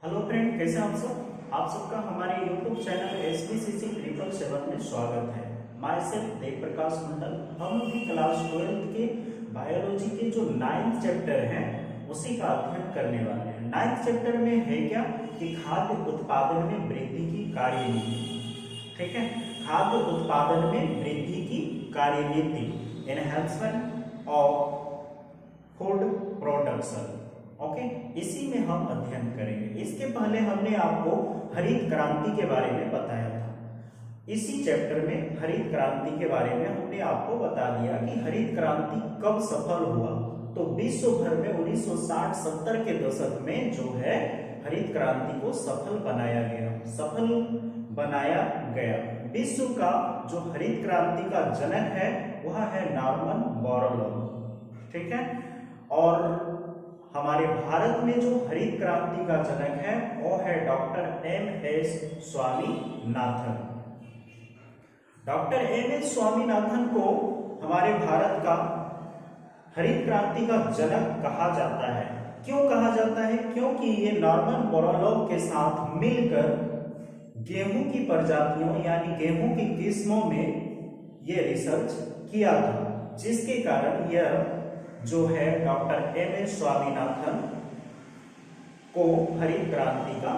Hello friend, कैसे आप सब। आप सबका हमारे यूट्यूब चैनल SBCC 777 में स्वागत है। माय सेल्फ देव प्रकाश मंडल। हम भी क्लास 12th के बायोलॉजी के जो 9th चैप्टर है उसी का अध्ययन करने वाले हैं। 9th चैप्टर में है क्या कि खाद्य उत्पादन में वृद्धि की कार्यनीति। ठीक है, खाद्य उत्पादन में वृद्धि की कार्यनीति, enhancement of food production. Okay, इसी में हम अध्ययन करेंगे। इसके पहले हमने आपको हरित क्रांति के बारे में बताया था। इसी चैप्टर में हरित क्रांति के बारे में हमने आपको बता दिया कि हरित क्रांति कब सफल हुआ। तो विश्व भर में 1960-70 के दशक में जो है हरित क्रांति को सफल बनाया गया। विश्व का जो हरित क्रांति का जनक है वह है नॉर्मन बोरलॉग। ठीक है, और हमारे भारत में जो हरित क्रांति का जनक है वो है doctor M.S. Swaminathan. Doctor M.S. Swaminathan को हमारे भारत का हरित क्रांति का जनक कहा जाता है। क्यों कहा जाता है? क्योंकि ये नॉर्मन बोरलॉग के साथ मिलकर गेहूं की प्रजातियों यानी गेहूं की किस्मों में ये रिसर्च किया था, जिसके कारण यह जो है डॉक्टर M.S. स्वामीनाथन को हरित क्रांति का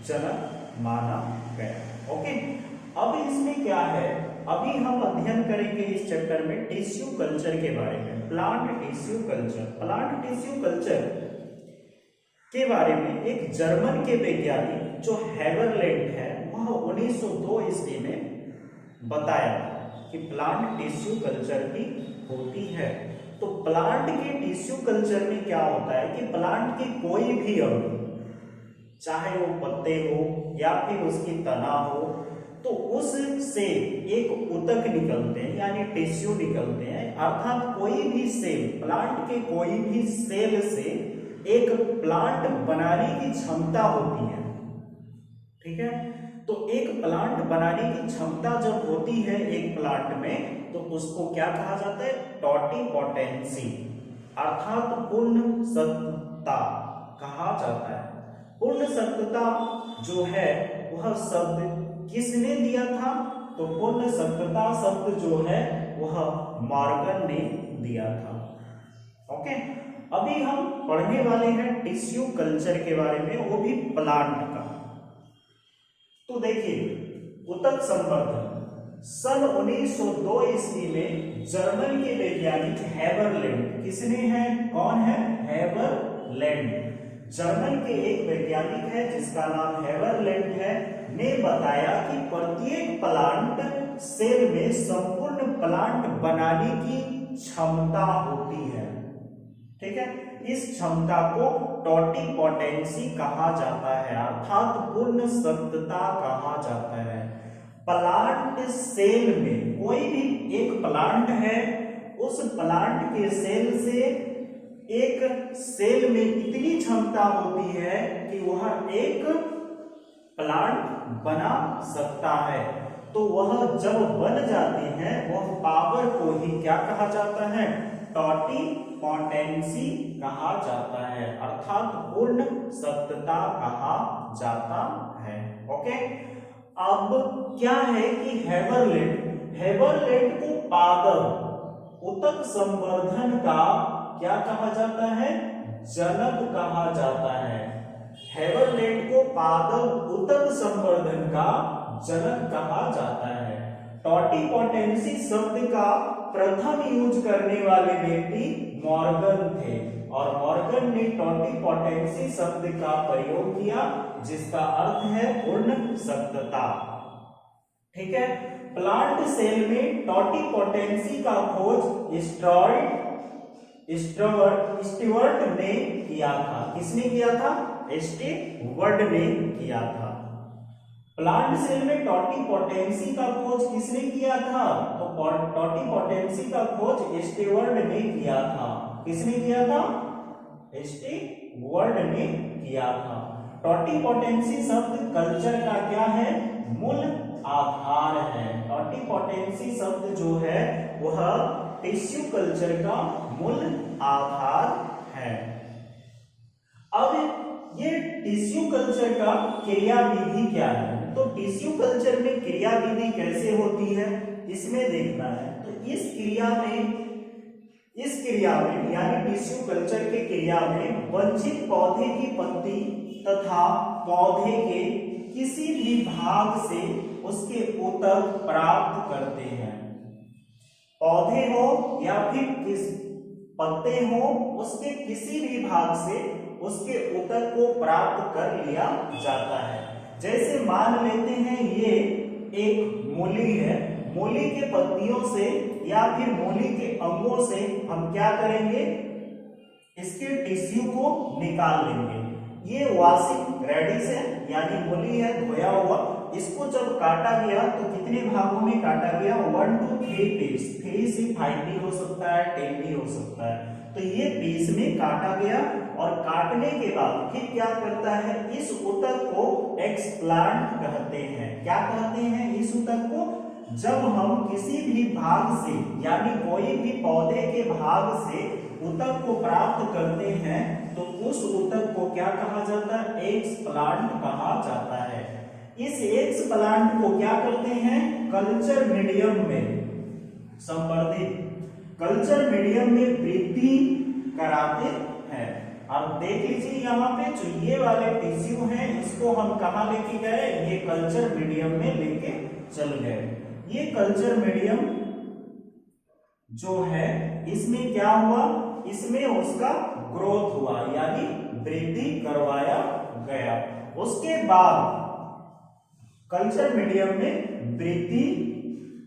जनक माना गया। ओके, अब इसमें क्या है, अभी हम अध्ययन करेंगे इस चैप्टर में टिश्यू कल्चर के बारे में। Plant tissue culture. Plant tissue culture के बारे में एक जर्मन के वैज्ञानिक जो हेबरलैंड है वह 1902 ईस्वी में बताया कि प्लांट टिश्यू कल्चर भी होती है। तो प्लांट के टिश्यू कल्चर में क्या होता है कि प्लांट की कोई भी अंग, चाहे वो पत्ते हो या फिर उसकी तना हो, तो उससे एक ऊतक निकलते हैं यानी टिश्यू निकलते हैं। अर्थात कोई भी सेल, प्लांट के कोई भी सेल से एक प्लांट बनाने की क्षमता होती है। ठीक है, तो एक प्लांट बनाने की क्षमता जब होती है एक प्लांट में तो उसको क्या कहा जाता है? टोटिपोटेंसी, अर्थात पूर्ण सत्ता कहा जाता है। पूर्ण सत्ता जो है वह शब्द किसने दिया था? तो पूर्ण सत्ता शब्द जो है वह मॉर्गन ने दिया था। ओके, अभी हम पढ़ने वाले हैं टिश्यू कल्चर के बारे में, वो भी प्लांट का। तो देखिए, ऊतक संवर्धन सन 1902 ईस्वी में जर्मन के वैज्ञानिक हेबरलैंड, किसने है, कौन है? हेबरलैंड, जर्मन के एक वैज्ञानिक है जिसका नाम हेबरलैंड है, ने बताया कि प्रत्येक प्लांट सेल में संपूर्ण प्लांट बनाने की क्षमता होती है। ठीक है, इस क्षमता को टोटिपोटेंसी कहा जाता है, अर्थात पूर्ण सत्ता कहा जाता है। प्लांट सेल में कोई भी एक प्लांट है, उस प्लांट के सेल से एक सेल में इतनी क्षमता होती है कि वह एक प्लांट बना सकता है। तो वह जब बन जाते हैं वह पावर को ही क्या कहा जाता है? टोटिपोटेंसी कहा जाता है, अर्थात पूर्ण सत्ता कहा जाता है। ओके, अब क्या है कि हेबरलैंड को पादप ऊतक संवर्धन का क्या कहा जाता है? जनक कहा जाता है। हेबरलैंड को पादप ऊतक संवर्धन का जनक कहा जाता है। टोटिपोटेंसी शब्द का प्रथम यूज करने वाले व्यक्ति मॉर्गन थे और मॉर्गन ने टोटिपोटेंसी शब्द का प्रयोग किया जिसका अर्थ है पूर्ण सत्ता। ठीक है, प्लांट सेल में टोटिपोटेंसी का खोज स्टीवर्ट ने किया था। किसने किया था? स्टीवर्ट ने किया था। प्लांट सेल में टोटिपोटेंसी का खोज किसने किया था? तो टोटिपोटेंसी का खोज स्टीवर्ट ने किया था। किसने किया था? स्टीवर्ट ने किया था। टोटिपोटेंसी शब्द कल्चर का क्या है? मूल आधार है। टोटिपोटेंसी शब्द जो है वह टिश्यू कल्चर का मूल आधार है। अब ये टिश्यू कल्चर का क्रियाविधि क्या है? तो टिश्यू कल्चर में क्रियाविधि कैसे होती है इसमें देखना है। तो इस क्रिया में यानी टिश्यू कल्चर के क्रिया में वंचित पौधे की पत्ती तथा पौधे के किसी भी भाग से उसके ऊतक प्राप्त करते हैं। पौधे हो या फिर पत्ते हो, उसके किसी भी भाग से उसके ऊतक को प्राप्त कर लिया जाता है। जैसे मान लेते हैं ये एक मूली है, मूली के पत्तियों से या फिर मूली के अंगों से हम क्या करेंगे, इसके टिश्यू को निकाल लेंगे। ये वॉशिंग रेडिश है यानी मूली है धोया हुआ, इसको जब काटा गया तो कितने भागों में काटा गया, 1 to 3 पीस, 3 से 5 भी हो सकता है, 10 भी हो सकता है। तो ये पीस में काटा गया और काटने के बाद फिर क्या करता है, इस ऊतक को एक्सप्लांट कहते हैं। क्या कहते हैं इस ऊतक को? जब हम किसी भी भाग से यानी कोई भी पौधे के भाग से ऊतक को प्राप्त करते हैं तो उस ऊतक को क्या कहा जाता है, एक्सप्लांट कहा जाता है। इस एक्सप्लांट को क्या करते हैं, कल्चर मीडियम में संवर्धित कल्चर मीडियम में वृद्धि कराते हैं। अब देख लीजिए यहाँ पे जो ये वाले टिश्यू हैं इसको हम कहाँ लेके गए, ये कल्चर मीडियम में लेके चल गए। ये कल्चर मीडियम जो है इसमें क्या हुआ, इसमें उसका ग्रोथ हुआ यानी वृद्धि करवाया गया। उसके बाद कल्चर मीडियम में वृद्धि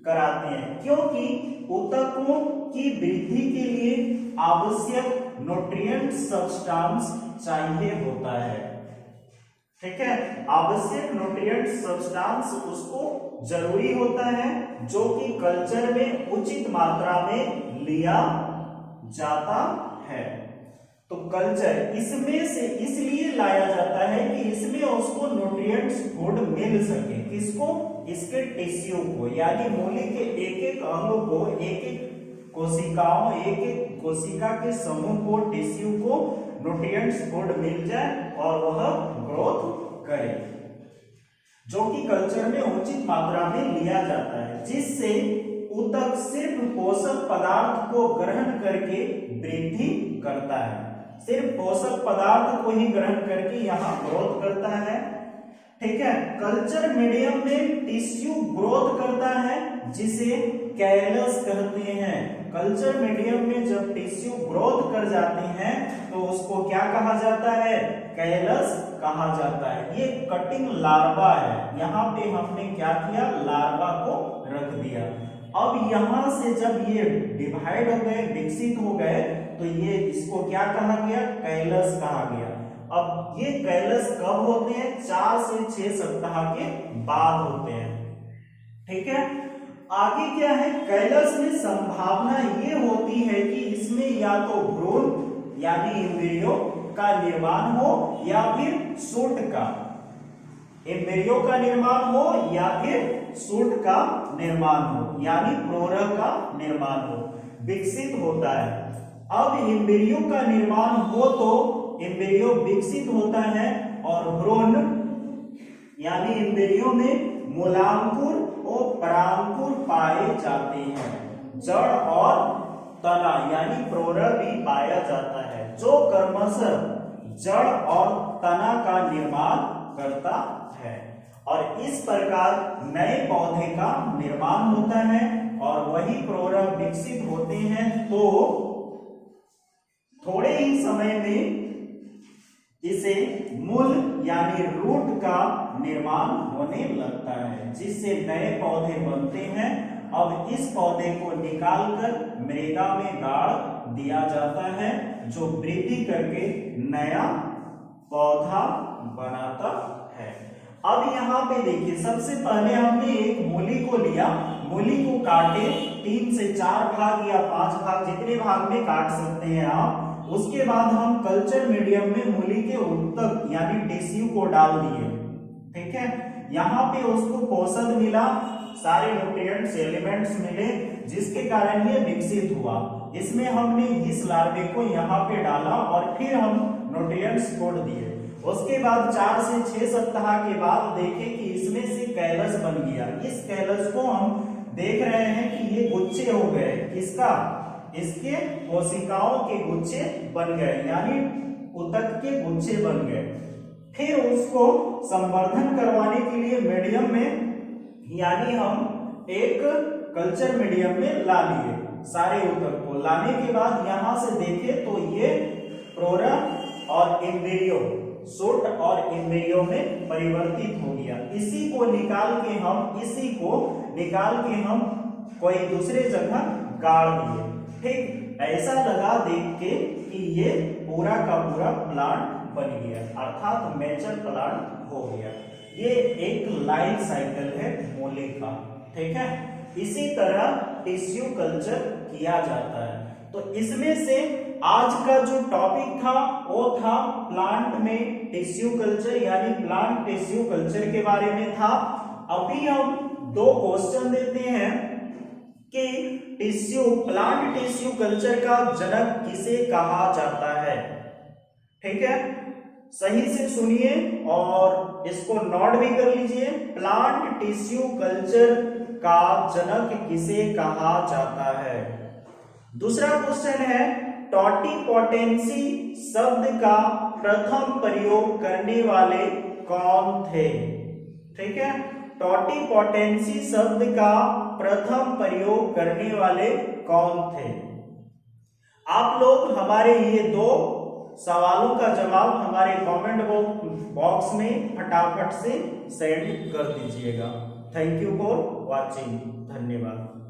कराते हैं क्योंकि ऊतकों की वृद्धि के लिए आवश्यक न्यूट्रिएंट सब्सटेंस चाहिए होता है। ठीक है, आवश्यक न्यूट्रिएंट सब्सटेंस उसको जरूरी होता है जो कि कल्चर में उचित मात्रा में लिया जाता है। तो कल्चर इसमें से इसलिए लाया जाता है कि इसमें उसको न्यूट्रिएंट्स फूड मिल सके। किसको? इसके टिश्यू को यानी मूली के एक एक अंग को, एक एक कोशिकाओं, एक एक कोशिका के समूह को, टिश्यू को न्यूट्रिएंट्स फूड मिल जाए और वह ग्रोथ करे, जो कि कल्चर में उचित मात्रा में लिया जाता है, जिससे ऊतक सिर्फ पोषक पदार्थ को ग्रहण करके वृद्धि करता है। सिर्फ पोषक पदार्थ को ही ग्रहण करके यहाँ ग्रोथ करता है। ठीक है, कल्चर मीडियम में टिश्यू ग्रोथ करता है जिसे कैलस कहते हैं। कल्चर मीडियम में जब टिश्यू ग्रोथ कर जाते हैं तो उसको क्या कहा जाता है, कैलस कहा जाता है। ये कटिंग लार्वा है, यहाँ पे हमने क्या किया, लार्वा को रख दिया। अब यहाँ से जब ये डिवाइड हो गए, विकसित हो गए, तो ये इसको क्या कहा गया, कैलस कहा गया। अब ये कैलस कब होते हैं, 4 से 6 सप्ताह के बाद होते हैं। ठीक है, आगे क्या है, कैलस में संभावना ये होती है कि इसमें या तो भ्रूण यानी एम्ब्रियो का निर्माण हो या फिर शूट का, एम्ब्रियो का निर्माण हो या फिर शूट का निर्माण हो यानी प्रोरग का निर्माण हो, विकसित होता है। अब एम्ब्रियो का निर्माण हो तो एम्ब्रियो विकसित होता है और भ्रूण यानी एम्ब्रियो में मूलांकुर और परांकुर पाए जाते हैं। जड़ और तना यानी प्रोरग भी पाया जाता है जो क्रमशः जड़ और तना का निर्माण करता है और इस प्रकार नए पौधे का निर्माण होता है और वही प्रोरग विकसित होते हैं तो थोड़े ही समय में इसे मूल यानी रूट का निर्माण होने लगता है जिससे नए पौधे बनते हैं। अब इस पौधे को निकालकर मृदा में गाड़ दिया जाता है जो वृद्धि करके नया पौधा बनाता है। अब यहाँ पे देखिए, सबसे पहले हमने एक मूली को लिया, मूली को काटे 3 से 4 भाग या 5 भाग, जितने भाग में काट सकते हैं आप। उसके बाद हम कल्चर मीडियम में मूली के ऊतक यानी टिश्यू को डाल दिए। ठीक है, यहाँ पे उसको पोषण मिला, सारे न्यूट्रिएंट्स एलिमेंट्स मिले जिसके कारण ये विकसित हुआ। इसमें हमने इस लार्वे को यहाँ पे डाला और फिर हम न्यूट्रिएंट्स छोड़ दिए। उसके बाद 4 से 6 सप्ताह के बाद देखें कि इसमें से कैलस बन गया। इस कैलस को हम देख रहे हैं कि ये गुच्छे हो गए, किसका, इसके कोशिकाओं के गुच्छे बन गए, यानी उतक के गुच्छे बन गए। फिर उसको संवर्धन करवाने के लिए मीडियम में, यानी हम एक कल्चर मीडियम में ला लिए सारे उतक को। लाने के बाद यहां से देखें तो ये प्रोरा और एम्ब्रियो, शूट और एम्ब्रियो में परिवर्तित हो गया। इसी को निकाल के हम कोई दूसरे जगह गाड़ दिए। ठीक ऐसा लगा देख के कि ये पूरा का पूरा प्लांट बन गया, अर्थात मैच्योर प्लांट हो गया। ये एक लाइफ साइकिल है मूली का। ठीक है, इसी तरह टिश्यू कल्चर किया जाता है। तो इसमें से आज का जो टॉपिक था वो था प्लांट में टिश्यू कल्चर, यानी प्लांट टिश्यू कल्चर के बारे में था। अभी हम 2 क्वेश्चन देते हैं कि प्लांट टिश्यू कल्चर का जनक किसे कहा जाता है। ठीक है, सही से सुनिए और इसको नोट भी कर लीजिए। प्लांट टिश्यू कल्चर का जनक किसे कहा जाता है। दूसरा क्वेश्चन है, टोटिपोटेंसी शब्द का प्रथम प्रयोग करने वाले कौन थे। ठीक है, टोटिपोटेंसी शब्द का प्रथम प्रयोग करने वाले कौन थे। आप लोग हमारे ये 2 सवालों का जवाब हमारे कमेंट बॉक्स में फटाफट से सेंड कर दीजिएगा। Thank you for watching. धन्यवाद।